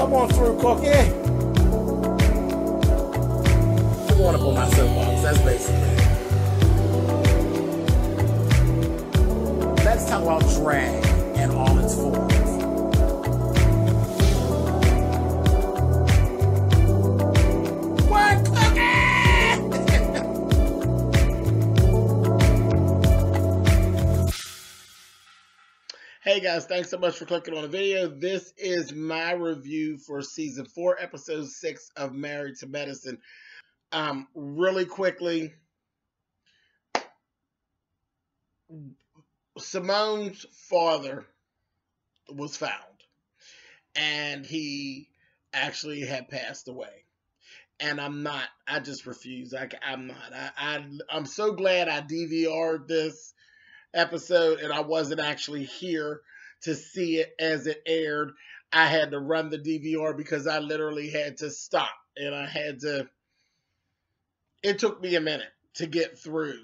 Come on through, Cookie. I want to pull my soapbox. That's basically it. Let's talk about drag and all its forms. What, Hey guys, thanks so much for clicking on the video. This is my review for season 4, episode 6 of Married to Medicine. Really quickly, Simone's father was found, and he actually had passed away. And I just refuse. I'm not. I'm so glad I DVR'd this episode and I wasn't actually here to see it as it aired. I had to run the DVR because I literally had to stop, and it took me a minute to get through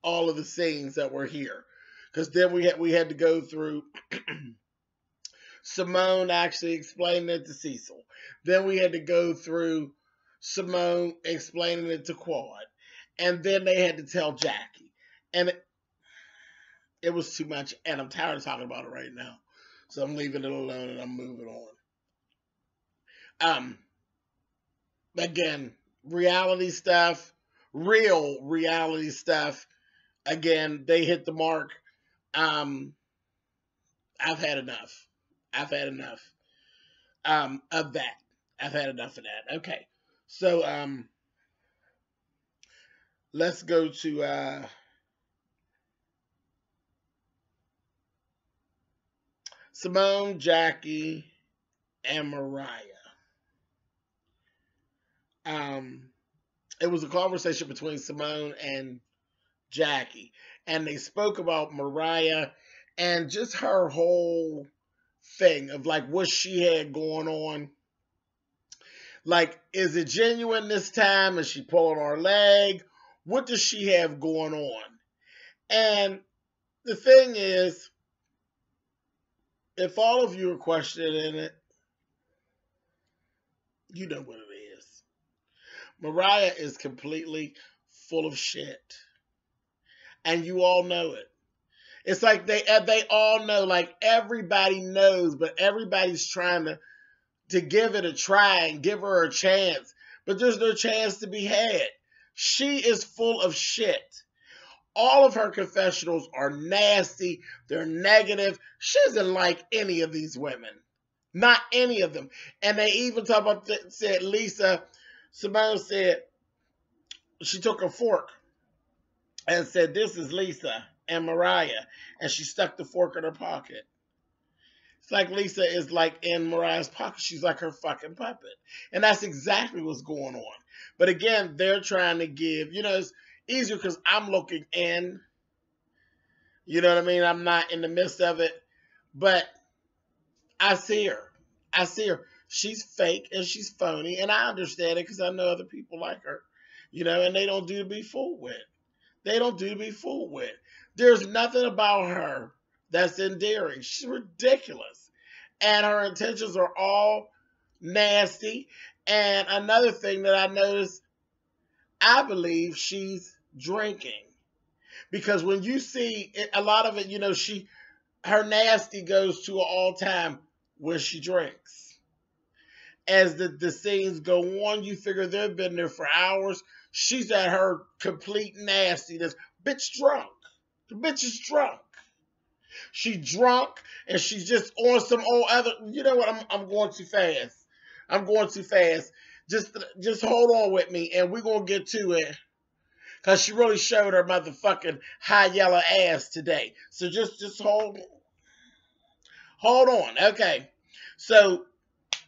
all of the scenes that were here, because then we had to go through Simone actually explaining it to Cecil. Then we had to go through Simone explaining it to Quad, and then they had to tell Jackie, and it was too much, and I'm tired of talking about it right now. So I'm leaving it alone and I'm moving on. Again, reality stuff, real reality stuff. Again, they hit the mark. I've had enough. I've had enough of that. I've had enough of that. Okay. So let's go to Simone, Jackie, and Mariah. It was a conversation between Simone and Jackie, and they spoke about Mariah and just her whole thing of like what she had going on. Like, is it genuine this time? Is she pulling her leg? What does she have going on? And the thing is, if all of you are questioning it, you know what it is. Mariah is completely full of shit. And you all know it. It's like they all know, like everybody knows, but everybody's trying to give it a try and give her a chance. But there's no chance to be had. She is full of shit. All of her confessionals are nasty. They're negative. She doesn't like any of these women. Not any of them. And they even talk about, said Lisa, Simone said, she took a fork and said, this is Lisa and Mariah. And she stuck the fork in her pocket. It's like Lisa is like in Mariah's pocket. She's like her fucking puppet. And that's exactly what's going on. But again, they're trying to give, it's easier because I'm looking in. You know what I mean? I'm not in the midst of it. But I see her. I see her. She's fake and she's phony. And I understand it because I know other people like her. And they don't do to be fooled with. They don't do to be fooled with. There's nothing about her that's endearing. She's ridiculous. And her intentions are all nasty. And another thing that I noticed, I believe she's drinking, because when you see it, a lot of it, her nasty goes to an all-time where she drinks. As the scenes go on, you figure they've been there for hours. She's at her complete nastiness. Bitch drunk. The bitch is drunk. She drunk and she's just on some old other. You know what? I'm going too fast. I'm going too fast. Just hold on with me, and we're going to get to it. Because she really showed her motherfucking high yellow ass today. So just hold on. Okay. So,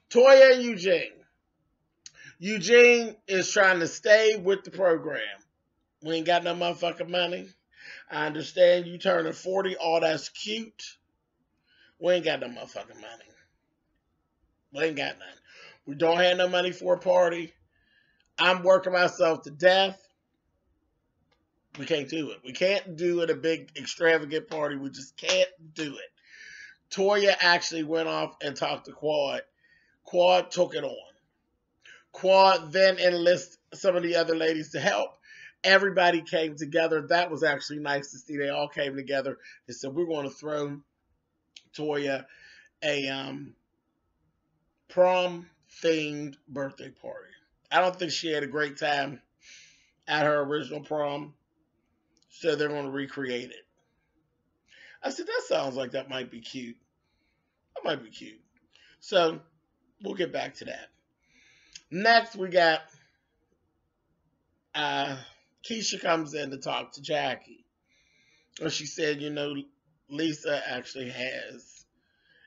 Toya and Eugene. Eugene is trying to stay with the program. We ain't got no motherfucking money. I understand you turning 40. All that's cute. We ain't got no motherfucking money. We ain't got none. We don't have no money for a party. I'm working myself to death. We can't do it. We can't do it a big extravagant party. We just can't do it. Toya actually went off and talked to Quad Quad took it on. Quad then enlisted some of the other ladies to help. Everybody came together. That was actually nice to see. They all came together. They said, we're going to throw Toya a prom-themed birthday party. I don't think she had a great time at her original prom, so they're going to recreate it. I said, that sounds like that might be cute. That might be cute. So we'll get back to that. Next, we got Keisha comes in to talk to Jackie. And she said, Lisa actually has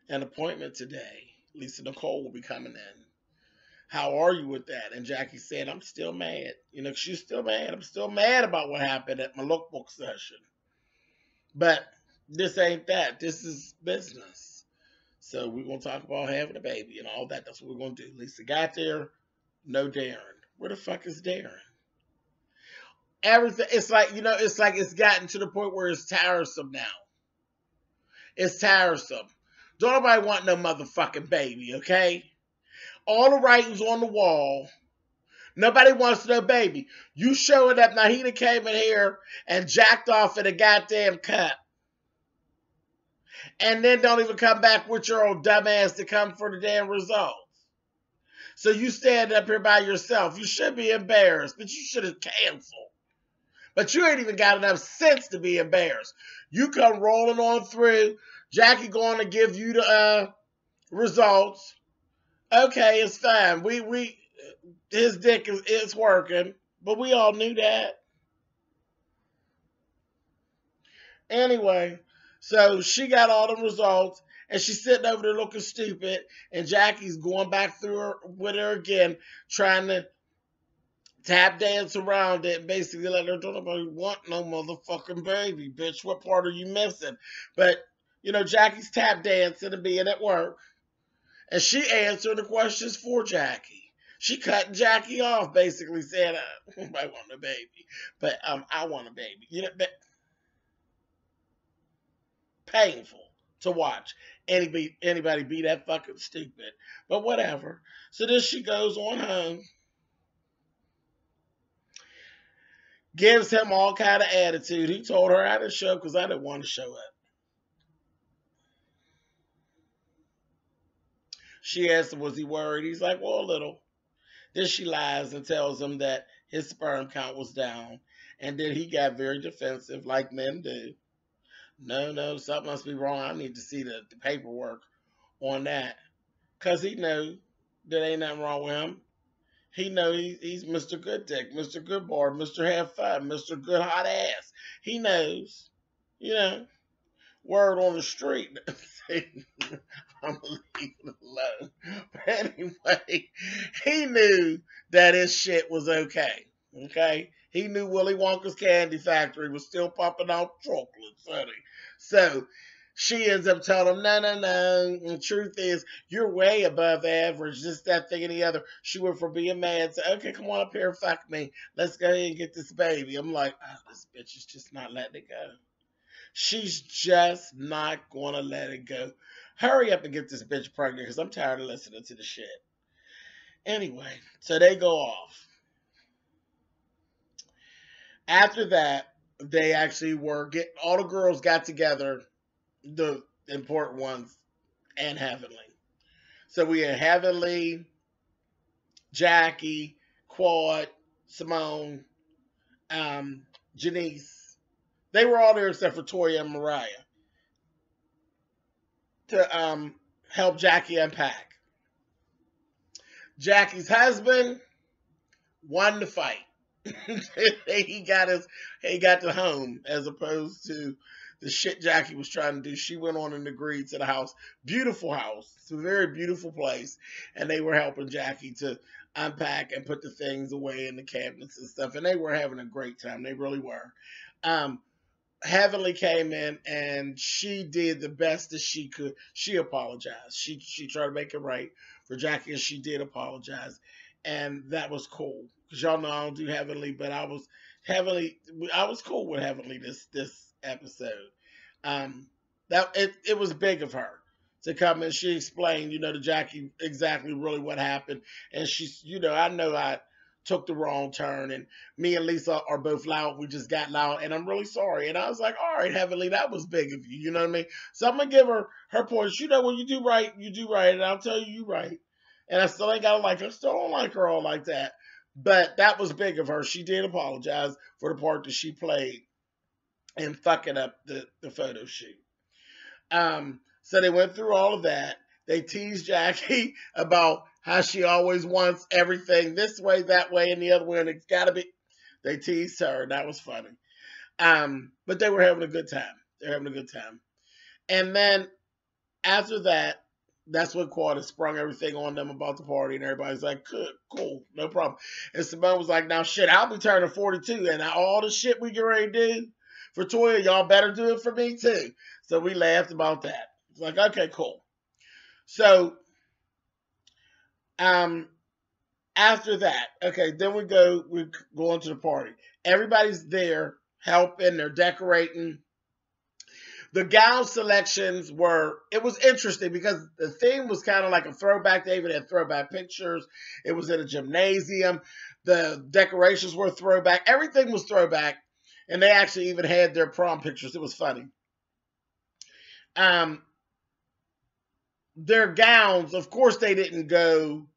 an appointment today. Lisa Nicole will be coming in. How are you with that? And Jackie said, I'm still mad. She's still mad. I'm still mad about what happened at my lookbook session. But this ain't that. This is business. So we're going to talk about having a baby and all that. That's what we're going to do. Lisa got there. No Darren. Where the fuck is Darren? Everything, it's like it's gotten to the point where it's tiresome now. It's tiresome. Don't nobody want no motherfucking baby, okay? All the writing's on the wall. Nobody wants no baby. You showing up now, he done came in here and jacked off in a goddamn cup. And then don't even come back with your old dumbass to come for the damn results. So you stand up here by yourself. You should be embarrassed, but you should have canceled. But you ain't even got enough sense to be embarrassed. You come rolling on through. Jackie going to give you the results. Okay, it's fine. His dick is working, but we all knew that. Anyway, so she got all the results, and she's sitting over there looking stupid, and Jackie's going back through her with her again, trying to tap dance around it, basically let her, don't nobody want no motherfucking baby, bitch. What part are you missing? But, Jackie's tap dancing and being at work. And she answered the questions for Jackie. She cut Jackie off, basically saying, I want a baby. But I want a baby. Painful to watch anybody be that fucking stupid. But whatever. So then she goes on home. Gives him all kind of attitude. He told her I didn't show because I didn't want to show up. She asked him, was he worried? He's like, well, a little. Then she lies and tells him that his sperm count was down. And then he got very defensive, like men do. No, something must be wrong. I need to see the paperwork on that. Because he knows there ain't nothing wrong with him. He knows he's Mr. Good Dick, Mr. Good Boy, Mr. Have Fun, Mr. Good Hot Ass. He knows, word on the street. I'm going to leave it alone. But anyway, he knew that his shit was okay. Okay? He knew Willy Wonka's Candy Factory was still pumping out chocolates, honey. So she ends up telling him, no. And the truth is, you're way above average. This, that, thing, and the other. She went from being mad to, okay, come on up here and fuck me. Let's go ahead and get this baby. I'm like, this bitch is just not letting it go. She's just not going to let it go. Hurry up and get this bitch pregnant because I'm tired of listening to the shit. Anyway, so they go off. After that, they actually all the girls got together, the important ones, and Heavenly. So we had Heavenly, Jackie, Quad, Simone, Janice. They were all there except for Toya and Mariah to help Jackie unpack. Jackie's husband won the fight. he got the home as opposed to the shit Jackie was trying to do. She went on and agreed to the house. Beautiful house. It's a very beautiful place. And they were helping Jackie to unpack and put the things away in the cabinets and stuff. And they were having a great time. They really were. Heavenly came in and she did the best that she could. She apologized. She tried to make it right for Jackie, and she did apologize. And that was cool. Because y'all know I don't do Heavenly, but I was cool with Heavenly this episode. It was big of her to come, and she explained, to Jackie exactly really what happened. And she's, I know I took the wrong turn, and me and Lisa are both loud. We just got loud, and I'm really sorry. And I was like, all right, Heavenly, that was big of you. You know what I mean? So I'm gonna give her points. When you do right, and I'll tell you right. And I still ain't gotta like her. Still don't like her all like that. But that was big of her. She did apologize for the part that she played and fucking up the photo shoot. So they went through all of that. They teased Jackie about how she always wants everything this way, that way, and the other way, and it's got to be. They teased her, and that was funny. But they were having a good time. They're having a good time. And then after that, that's when Quad had sprung everything on them about the party, and everybody's like, cool, no problem. And Simone was like, now shit, I'll be turning 42, and all the shit we get ready to do for Toya, y'all better do it for me too. So we laughed about that. It's like, okay, cool. So after that, okay, then we go into the party. Everybody's there helping, they're decorating. The gown selections it was interesting because the theme was kind of like a throwback. They even had throwback pictures. It was in a gymnasium. The decorations were throwback. Everything was throwback. And they actually even had their prom pictures. It was funny. Their gowns, of course, they didn't go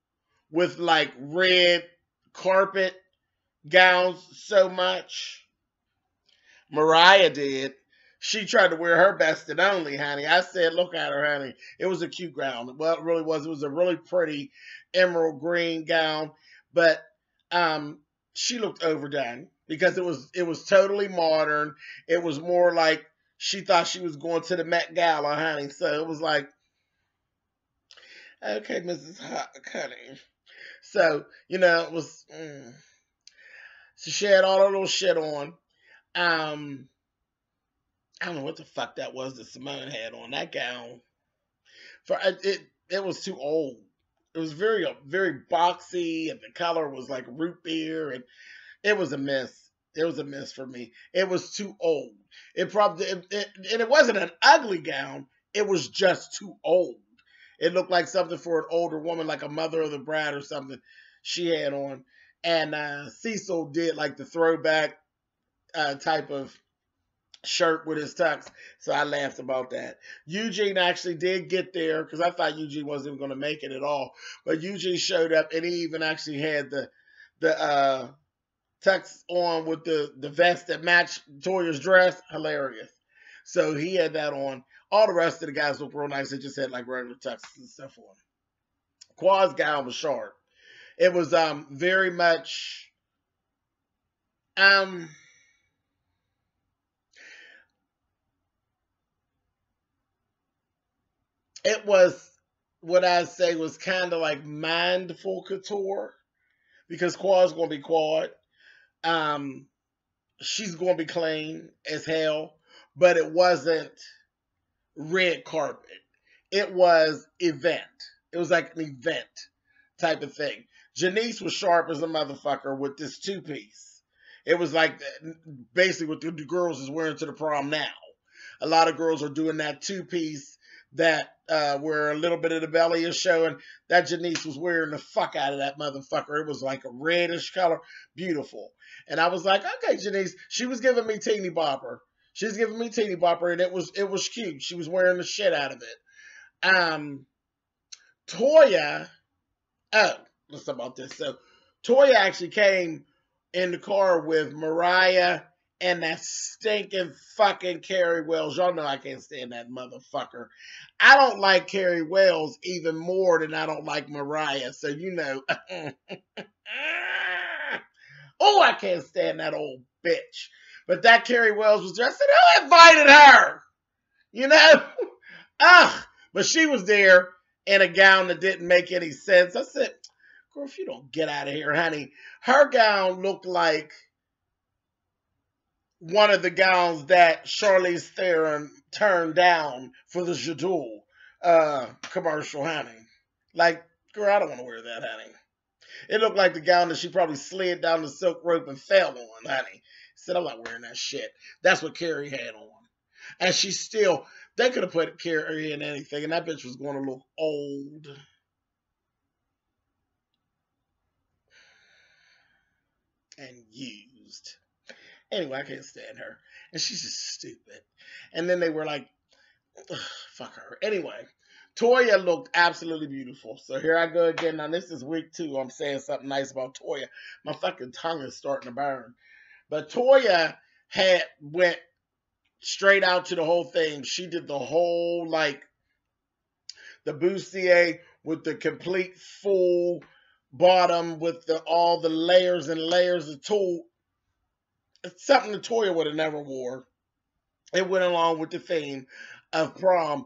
with like red carpet gowns so much. Mariah did. She tried to wear her best and only, honey. I said, look at her, honey. It was a cute gown. Well, it really was. It was a really pretty emerald green gown. But she looked overdone because it was totally modern. It was more like she thought she was going to the Met Gala, honey. So it was like, okay, Mrs. Honey. So, it was, so she had all her little shit on. I don't know what the fuck that was that Simone had on that gown. It was too old. It was very boxy, and the color was like root beer, and it was a miss. It was a miss for me. It was too old. And it wasn't an ugly gown. It was just too old. It looked like something for an older woman, like a mother of the bride or something she had on. And Cecil did like the throwback type of shirt with his tux, so I laughed about that. Eugene actually did get there because I thought Eugene wasn't even going to make it at all, but Eugene showed up, and he even actually had the tux on with the vest that matched Toya's dress. Hilarious. So he had that on. All the rest of the guys looked real nice. They just had like regular tuxes and stuff on. Quad's gown was short. It was very much it was what I'd say was kind of like mindful couture because Quad's going to be Quad. She's going to be clean as hell, but it wasn't red carpet. It was event. It was like an event type of thing. Janice was sharp as a motherfucker with this two-piece. It was like basically what the girls is wearing to the prom now. A lot of girls are doing that two-piece that where a little bit of the belly is showing. That Janice was wearing the fuck out of that motherfucker. It was like a reddish color. Beautiful. And I was like, okay, Janice. She was giving me teeny bopper. She's giving me teeny bopper, and it was cute. She was wearing the shit out of it. Toya, let's talk about this. So Toya actually came in the car with Mariah and that stinking fucking Carrie Wells. Y'all know I can't stand that motherfucker. I don't like Carrie Wells even more than I don't like Mariah. So oh, I can't stand that old bitch. But that Carrie Wells was there. I said, who invited her? But she was there in a gown that didn't make any sense. I said, girl, if you don't get out of here, honey. Her gown looked like one of the gowns that Charlize Theron turned down for the Jadul commercial, honey. Like, girl, I don't want to wear that, honey. It looked like the gown that she probably slid down the silk rope and fell on, honey. Said, I'm not wearing that shit. That's what Carrie had on. And she still, They could have put Carrie in anything, and that bitch was going to look old. And used. Anyway, I can't stand her. And she's just stupid. And then they were like, ugh, fuck her. Anyway, Toya looked absolutely beautiful. So here I go again. Now, this is week 2. I'm saying something nice about Toya. My fucking tongue is starting to burn. But Toya went straight out to the whole thing. She did the whole, like, the bustier with the complete full bottom with all the layers and layers of tulle. It's something that Toya would have never wore. It went along with the theme of prom,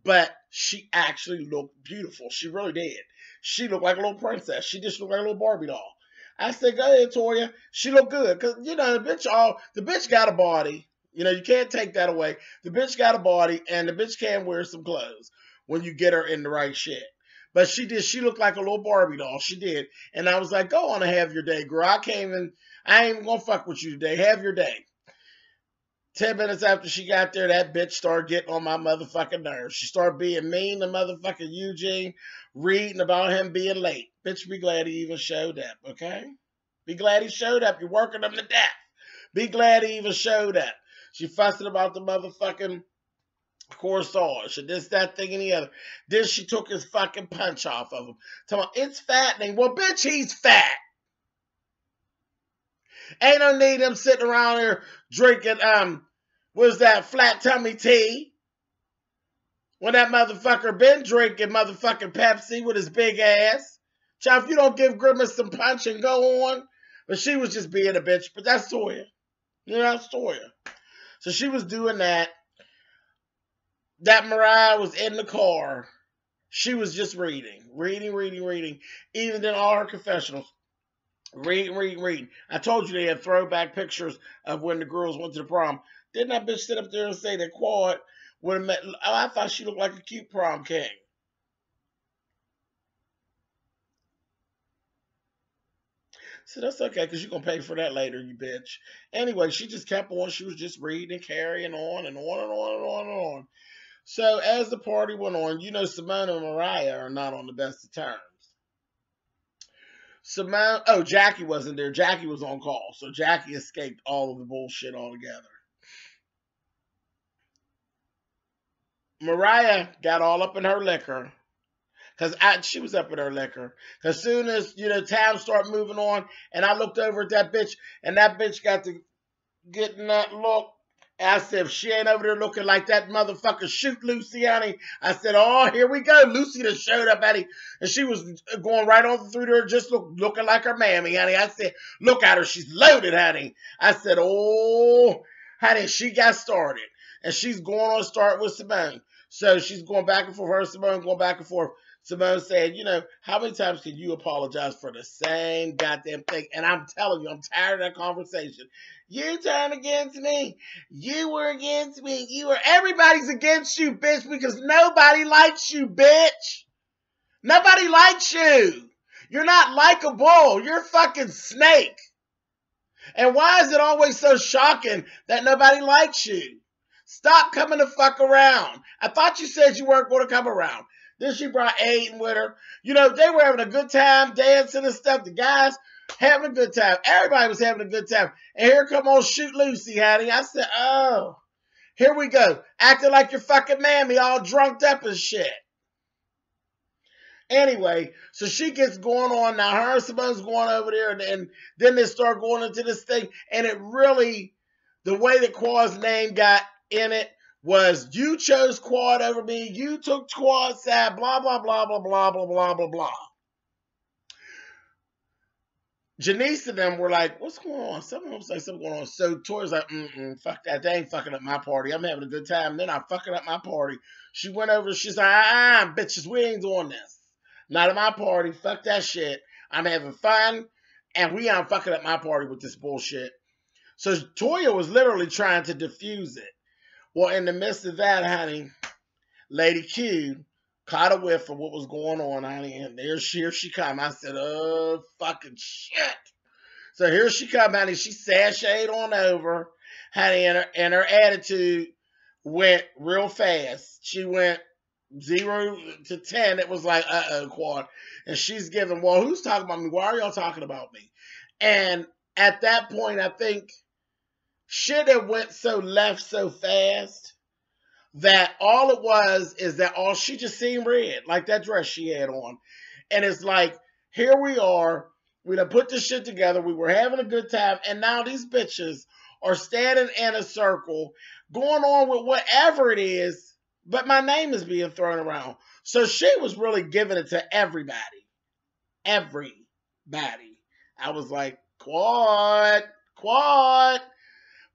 but she actually looked beautiful. She really did. She looked like a little princess. She just looked like a little Barbie doll. I said, go ahead, Toya. She looked good. Because, you know, the bitch got a body. You know, you can't take that away. The bitch got a body, and the bitch can wear some clothes when you get her in the right shit. But she did. She looked like a little Barbie doll. She did. And I was like, go on and have your day, girl. I ain't even going to fuck with you today. Have your day. 10 minutes after she got there, that bitch started getting on my motherfucking nerves. She started being mean to motherfucking Eugene, reading about him being late. Bitch, be glad he even showed up, okay? Be glad he showed up. You're working him to death. Be glad he even showed up. She fussing about the motherfucking corsage and this, that, thing, and the other. Then she took his fucking punch off of him. Talking about, it's fattening. Well, bitch, he's fat. Ain't no need him sitting around here drinking, what's that, flat tummy tea? When that motherfucker been drinking motherfucking Pepsi with his big ass. Child, if you don't give Grimace some punch and go on. But she was just being a bitch. But that's Toya. You know, that's Toya. So she was doing that. That Mariah was in the car. She was just reading. Even in all her confessionals. Reading. I told you they had throwback pictures of when the girls went to the prom. Didn't that bitch sit up there and say that Quad would have met? Oh, I thought she looked like a cute prom king. So that's okay, because you're going to pay for that later, you bitch. Anyway, she just kept on. She was just reading, carrying on, and on and on and on and on. So as the party went on, you know Simone and Mariah are not on the best of terms. Jackie wasn't there. Jackie was on call. So Jackie escaped all of the bullshit altogether. Mariah got all up in her liquor. Because she was up in her liquor. Because soon as, you know, time started moving on, and I looked over at that bitch, and that bitch got to getting that look. And I said, if she ain't over there looking like that motherfucker, shoot Lucy, honey. I said, oh, here we go. Lucy just showed up, honey. And she was going right on through there, just looking like her mammy, honey. I said, look at her. She's loaded, honey. I said, oh, honey, she got started. And she's going on to start with Simone. So she's going back and forth. Her Simone going back and forth. Simone said, you know, how many times can you apologize for the same goddamn thing? And I'm telling you, I'm tired of that conversation. You turned against me. You were against me. Everybody's against you, bitch, because nobody likes you, bitch. Nobody likes you. You're not likable. You're a fucking snake. And why is it always so shocking that nobody likes you? Stop coming the fuck around. I thought you said you weren't going to come around. Then she brought Aiden with her. You know, they were having a good time, dancing and stuff. The guys having a good time. Everybody was having a good time. And here come on Shoot Lucy, honey. I said, oh, here we go. Acting like your fucking mammy, all drunked up and shit. Anyway, so she gets going on. Now her and Simone's going over there. And then they start going into this thing. And it really, the way that Quad's name got in it, was you chose Quad over me, you took Quad's side, blah, blah, blah, blah, blah, blah, blah, blah, blah. Janice and them were like, what's going on? Someone was like, something going on. So Tori's like, fuck that. They ain't fucking up my party. I'm having a good time. They're not fucking up my party. She went over, she's like, bitches, we ain't doing this. Not at my party. Fuck that shit. I'm having fun, and we aren't fucking up my party with this bullshit. So Toya was literally trying to diffuse it. Well, in the midst of that, honey, Lady Q caught a whiff of what was going on, honey, and here she come. I said, oh, fucking shit. So here she come, honey. She sashayed on over, honey, and her attitude went real fast. She went 0 to 10. It was like, Quad. And she's giving, well, who's talking about me? Why are y'all talking about me? And at that point, I think shit had went so left so fast that all it was is that all she just seen red, like that dress she had on. And it's like, here we are. We done put this shit together. We were having a good time. And now these bitches are standing in a circle going on with whatever it is, but my name is being thrown around. So she was really giving it to everybody. Everybody. I was like, Quad.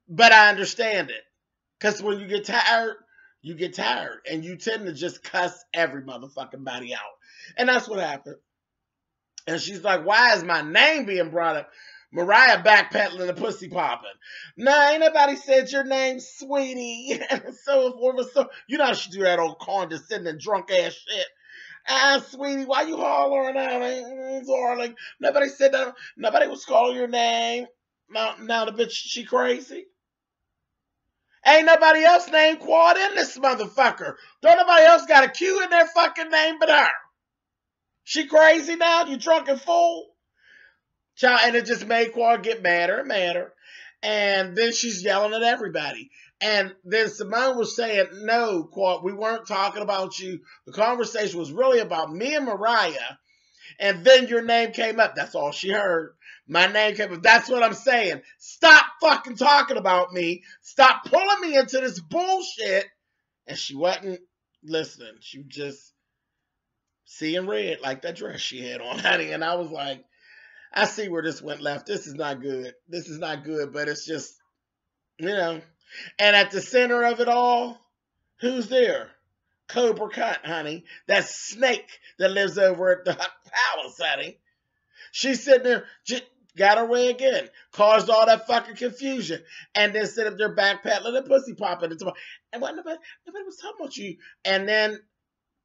But I understand it. Because when you get tired, you get tired. And you tend to just cuss every motherfucking body out. And that's what happened. And she's like, why is my name being brought up? Mariah backpedaling and pussy popping. Nah, ain't nobody said your name, sweetie. And so forth. So, you know how she do that old condescending, drunk ass shit. Sweetie, why you hollering out? Darling. Nobody said that. Nobody was calling your name. Now the bitch, she crazy. Ain't nobody else named Quad in this motherfucker. Don't nobody else got a Q in their fucking name but her. She crazy now? You drunk and fool? Child, and it just made Quad get madder and madder. And then she's yelling at everybody. And then Simone was saying, no, Quad, we weren't talking about you. The conversation was really about me and Mariah. And then your name came up. That's all she heard. My name came up. That's what I'm saying. Stop fucking talking about me. Stop pulling me into this bullshit. And she wasn't listening. She was just seeing red like that dress she had on, honey. And I was like, I see where this went left. This is not good. This is not good, but it's just, you know. And at the center of it all, who's there? Cobra Cunt, honey. That snake that lives over at the palace, honey. She's sitting there, got her way again, caused all that fucking confusion, and then sit up there backpedaling and pussy popping. And what nobody was talking about you. And then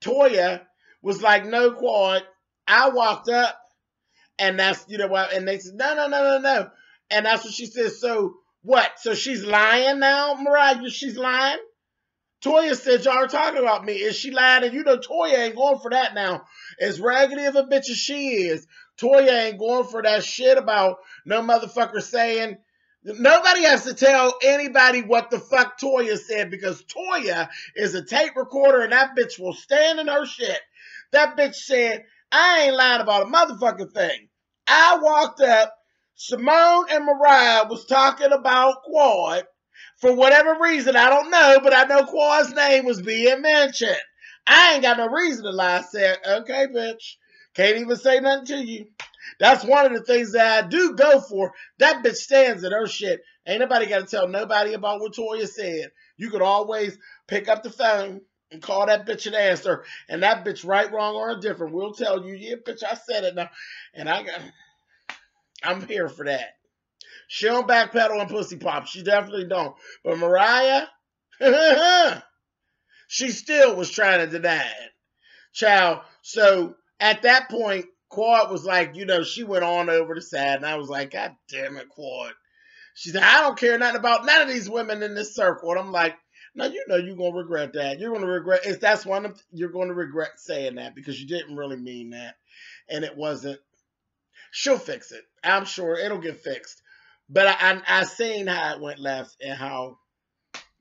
Toya was like, no, Quad. I walked up, and that's, you know what, and they said, no. And that's what she said. So what? So she's lying now, Mariah? She's lying? Toya said, y'all are talking about me. Is she lying? And you know Toya ain't going for that now. As raggedy of a bitch as she is, Toya ain't going for that shit about no motherfucker saying. Nobody has to tell anybody what the fuck Toya said, because Toya is a tape recorder and that bitch will stand in her shit. That bitch said, I ain't lying about a motherfucking thing. I walked up, Simone and Mariah was talking about Quad. For whatever reason, I don't know, but I know Quad's name was being mentioned. I ain't got no reason to lie. I said, okay, bitch. Can't even say nothing to you. That's one of the things that I do go for. That bitch stands in her shit. Ain't nobody got to tell nobody about what Toya said. You could always pick up the phone and call that bitch and ask her. And that bitch, right, wrong, or indifferent, will tell you, yeah, bitch, I said it now. And I'm here for that. She don't backpedal and pussy pop. She definitely don't. But Mariah, she still was trying to deny it. Child, so at that point, Quad was like, you know, she went on over the side, and I was like, God damn it, Quad. She said, I don't care nothing about none of these women in this circle. And I'm like, no, you know you're going to regret that. You're going to regret, if that's one of, you're going to regret saying that, because you didn't really mean that. And it wasn't. She'll fix it. I'm sure it'll get fixed. But I seen how it went left and how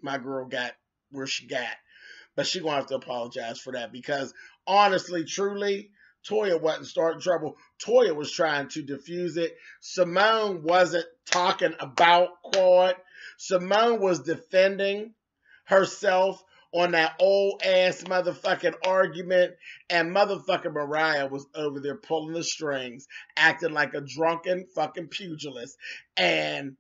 my girl got where she got. But she going to have to apologize for that, because honestly, truly, Toya wasn't starting trouble. Toya was trying to diffuse it. Simone wasn't talking about Quad. Simone was defending herself on that old ass motherfucking argument, and motherfucking Mariah was over there pulling the strings, acting like a drunken fucking pugilist. And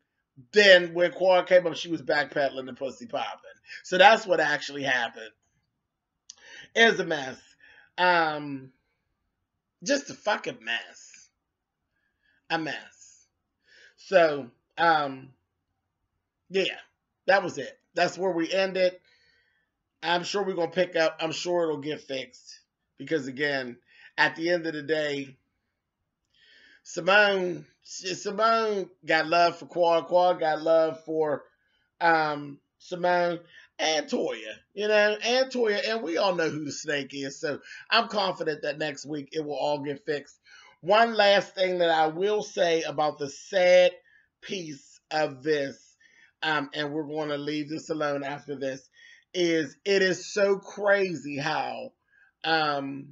then when Quad came up, she was backpedaling and pussy popping. So that's what actually happened. It was a mess. Just a fucking mess. A mess. So, yeah, that was it. That's where we ended. I'm sure we're going to pick up. I'm sure it'll get fixed. Because, again, at the end of the day, Simone got love for Quad. Quad got love for Simone. and Toya, and Toya, and we all know who the snake is. So I'm confident that next week it will all get fixed. One last thing that I will say about the sad piece of this, and we're going to leave this alone after this, is it is so crazy how the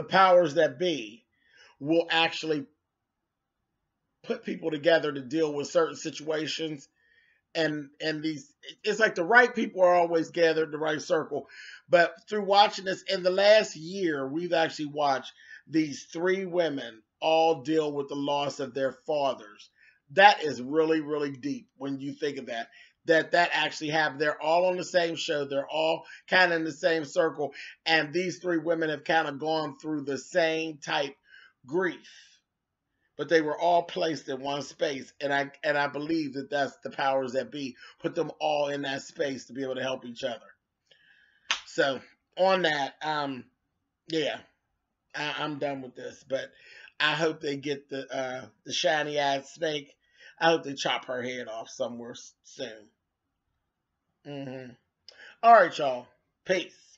powers that be will actually put people together to deal with certain situations, and these, it's like the right people are always gathered in the right circle. But through watching this in the last year, we've actually watched these three women all deal with the loss of their fathers. That is really, really deep when you think of that actually happened. They're all on the same show. They're all kind of in the same circle. And these three women have kind of gone through the same type grief, but they were all placed in one space, and I believe that that's the powers that be put them all in that space to be able to help each other. So on that, yeah, I'm done with this, but I hope they get the shiny eyed snake. I hope they chop her head off somewhere soon. All right, y'all. Peace.